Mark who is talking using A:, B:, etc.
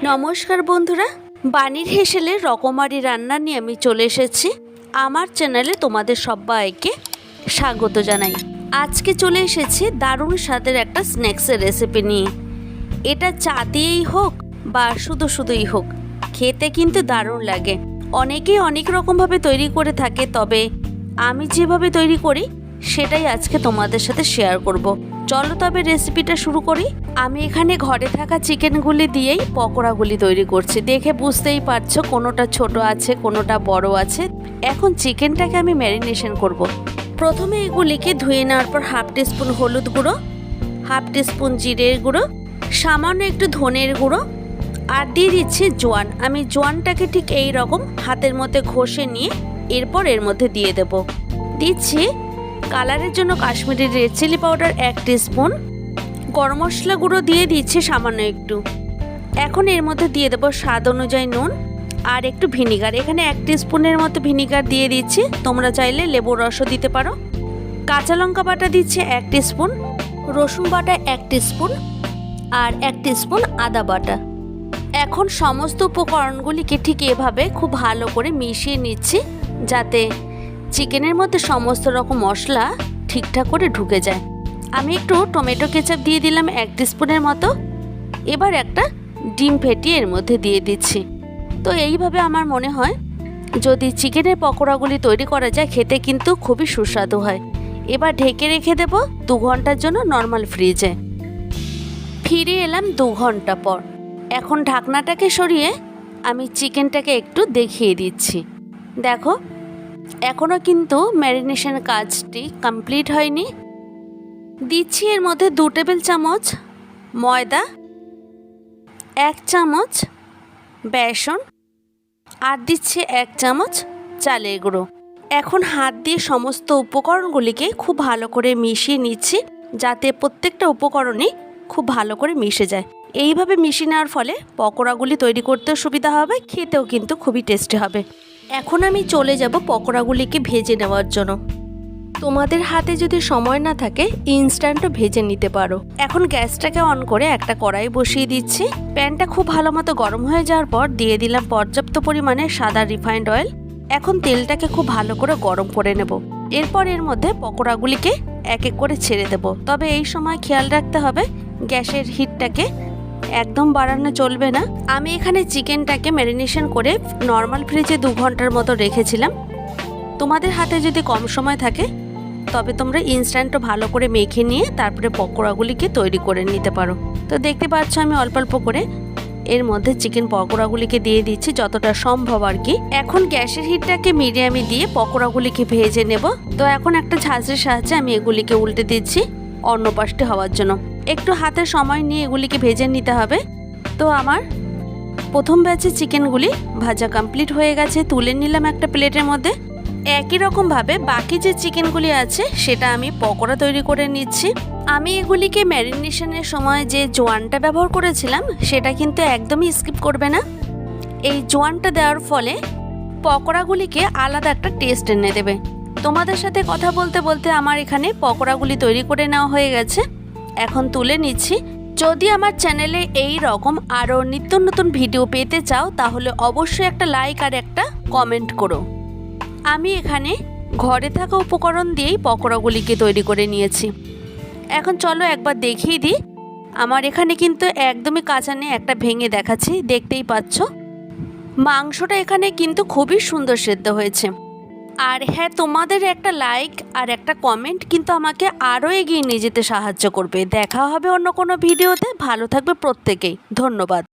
A: নমস্কার বন্ধুরা, বানির হেসেলের রকমারি রান্না নিয়ে আমি চলে এসেছি। আমার চ্যানেলে তোমাদের সবাইকে স্বাগত জানাই। আজকে চলে এসেছি দারুণ স্বাদের একটা স্ন্যাক্সের রেসিপি নিয়ে। এটা চা দিয়েই হোক বা শুধুই হোক, খেতে কিন্তু দারুণ লাগে। অনেকেই অনেক রকমভাবে তৈরি করে থাকে, তবে আমি যেভাবে তৈরি করি সেটাই আজকে তোমাদের সাথে শেয়ার করব। চলো তবে রেসিপিটা শুরু করি। আমি এখানে ঘরে থাকা চিকেনগুলি দিয়েই পকোড়াগুলি তৈরি করছি। দেখে বুঝতেই পারছো কোনোটা ছোট আছে, কোনোটা বড় আছে। এখন চিকেনটাকে আমি ম্যারিনেশন করব। প্রথমে এগুলিকে ধুয়ে নেওয়ার পর হাফ টিস্পুন হলুদ গুঁড়ো, হাফ টিস্পুন জিরের গুঁড়ো, সামান্য একটু ধনের গুঁড়ো আর দিয়ে দিচ্ছি জোয়ান। আমি জোয়ানটাকে ঠিক এই রকম হাতের মধ্যে ঘষে নিয়ে এরপর এর মধ্যে দিয়ে দেব। দিচ্ছি কালারের জন্য Kashmiri red chilli powder 1 teaspoon, গরম মশলা গুঁড়ো দিয়ে দিচ্ছি সামান্য একটু। এখন এর মধ্যে দিয়ে দেবো স্বাদ অনুযায়ী নুন আর একটু ভিনিগার। এখানে 1 টিস্পুনের মতো ভিনিগার দিয়ে দিচ্ছি, তোমরা চাইলে লেবুর রসও দিতে পারো। কাঁচা লঙ্কা বাটা দিচ্ছি 1 টিস্পুন, রসুন বাটা 1 টিস্পুন আর 1 টিস্পুন আদা বাটা। এখন সমস্ত উপকরণগুলিকে ঠিক এভাবে খুব ভালো করে মিশিয়ে নিচ্ছি, যাতে চিকেনের মধ্যে সমস্ত রকম মশলা ঠিকঠাক করে ঢুকে যায়। আমি একটু টমেটো কেচাপ দিয়ে দিলাম 1 টিস্পুনের মতো। এবার একটা ডিম ফেটিয়ে এর মধ্যে দিয়ে দিচ্ছি। তো এইভাবে আমার মনে হয় যদি চিকেনের পকোড়াগুলি তৈরি করা যায়, খেতে কিন্তু খুবই সুস্বাদু হয়। এবার ঢেকে রেখে দেব 2 ঘন্টার জন্য নর্মাল ফ্রিজে। ফিরে এলাম 2 ঘন্টা পর। এখন ঢাকনাটাকে সরিয়ে আমি চিকেনটাকে একটু দেখিয়ে দিচ্ছি। দেখো, এখনও কিন্তু ম্যারিনেশন কাজটি কমপ্লিট হয়নি। দিচ্ছি এর মধ্যে 2 টেবিল চামচ ময়দা, 1 চামচ বেসন আর দিচ্ছি 1 চামচ চালের গুঁড়ো। এখন হাত দিয়ে সমস্ত উপকরণগুলিকে খুব ভালো করে মিশিয়ে নিচ্ছি, যাতে প্রত্যেকটা উপকরণই খুব ভালো করে মিশে যায়। এইভাবে মিশিয়ে নেওয়ার ফলে পকোড়াগুলি তৈরি করতেও সুবিধা হবে, খেতেও কিন্তু খুবই টেস্টি হবে। এখন আমি চলে যাব পকোড়াগুলিকে ভেজে নেওয়ার জন্য। তোমাদের হাতে যদি সময় না থাকে ইনস্ট্যান্টও ভেজে নিতে পারো। এখন গ্যাসটাকে অন করে একটা কড়াই বসিয়ে দিচ্ছি। প্যানটা খুব ভালো মতো গরম হয়ে যাওয়ার পর দিয়ে দিলাম পর্যাপ্ত পরিমাণে সাদা রিফাইন্ড অয়েল। এখন তেলটাকে খুব ভালো করে গরম করে নেব। এরপর এর মধ্যে পকোড়াগুলিকে এক এক করে ছেড়ে দেব। তবে এই সময় খেয়াল রাখতে হবে গ্যাসের হিটটাকে একদম বাড়ানো চলবে না। আমি এখানে চিকেনটাকে ম্যারিনেশন করে নর্মাল ফ্রিজে 2 ঘন্টার মতো রেখেছিলাম। তোমাদের হাতে যদি কম সময় থাকে তবে তোমরা ইনস্ট্যান্টও ভালো করে মেখে নিয়ে তারপরে পকোড়াগুলিকে তৈরি করে নিতে পারো। তো দেখতে পাচ্ছ আমি অল্প অল্প করে এর মধ্যে চিকেন পকোড়াগুলিকে দিয়ে দিচ্ছি যতটা সম্ভব আর কি। এখন গ্যাসের হিটটাকে মিডিয়ামে দিয়ে পকোড়াগুলিকে ভেজে নেব। তো এখন একটা ঝাঁঝরির সাহায্যে আমি এগুলিকে উল্টে দিচ্ছি অন্য পাশটি হওয়ার জন্য। একটু হাতে সময় নিয়ে এগুলিকে ভেজে নিতে হবে। তো আমার প্রথম ব্যাচে চিকেনগুলি ভাজা কমপ্লিট হয়ে গেছে, তুলে নিলাম একটা প্লেটের মধ্যে। একই রকমভাবে বাকি যে চিকেনগুলি আছে সেটা আমি পকোড়া তৈরি করে নিচ্ছি। আমি এগুলিকে ম্যারিনেশনের সময় যে জোয়ানটা ব্যবহার করেছিলাম সেটা কিন্তু একদমই স্কিপ করবে না। এই জোয়ানটা দেওয়ার ফলে পকোড়াগুলিকে আলাদা একটা টেস্ট এনে দেবে। তোমাদের সাথে কথা বলতে বলতে আমার এখানে পকোড়াগুলি তৈরি করে নেওয়া হয়ে গেছে। এখন তুলে নিচ্ছি। যদি আমার চ্যানেলে এই রকম আরও নিত্য নতুন ভিডিও পেতে চাও তাহলে অবশ্যই একটা লাইক আর একটা কমেন্ট করো। আমি এখানে ঘরে থাকা উপকরণ দিয়েই পকোড়াগুলিকে তৈরি করে নিয়েছি। এখন চলো একবার দেখিয়ে দিই। আমার এখানে কিন্তু একদমই কাঁচা নেই, একটা ভেঙে দেখাচ্ছি, দেখতেই পাচ্ছ। মাংসটা এখানে কিন্তু খুবই সুন্দর সেদ্ধ হয়েছে। আর হ্যাঁ, তোমাদের একটা লাইক আর একটা কমেন্ট কিন্তু আমাকে আরও এগিয়ে নিয়ে যেতে সাহায্য করবে। দেখা হবে অন্য কোনো ভিডিওতে। ভালো থাকবে প্রত্যেকেই। ধন্যবাদ।